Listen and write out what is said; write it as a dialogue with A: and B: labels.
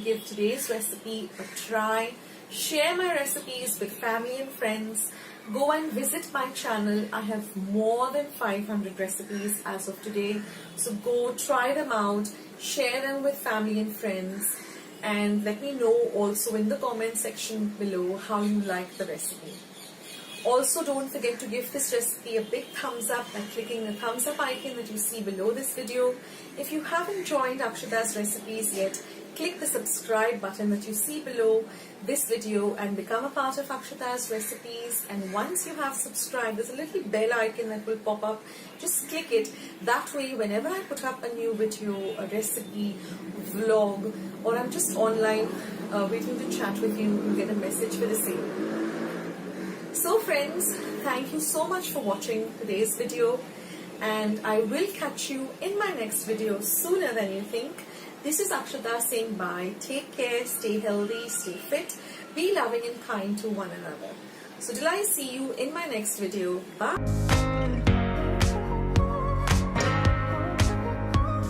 A: Give today's recipe a try. Share my recipes with family and friends. Go and visit my channel. I have more than 500 recipes as of today. So go try them out, share them with family and friends, and let me know also in the comment section below how you like the recipe. Also, don't forget to give this recipe a big thumbs up by clicking the thumbs up icon that you see below this video. If you haven't joined Akshata's recipes yet, click the subscribe button that you see below this video and become a part of Akshata's recipes. And once you have subscribed, there's a little bell icon that will pop up. Just click it. That way, whenever I put up a new video, a recipe, vlog, or I'm just online waiting to chat with you, you'll get a message for the same. So friends, thank you so much for watching today's video, and I will catch you in my next video sooner than you think. This is Akshata saying bye. Take care, stay healthy, stay fit, be loving and kind to one another. So till I see you in my next video, bye.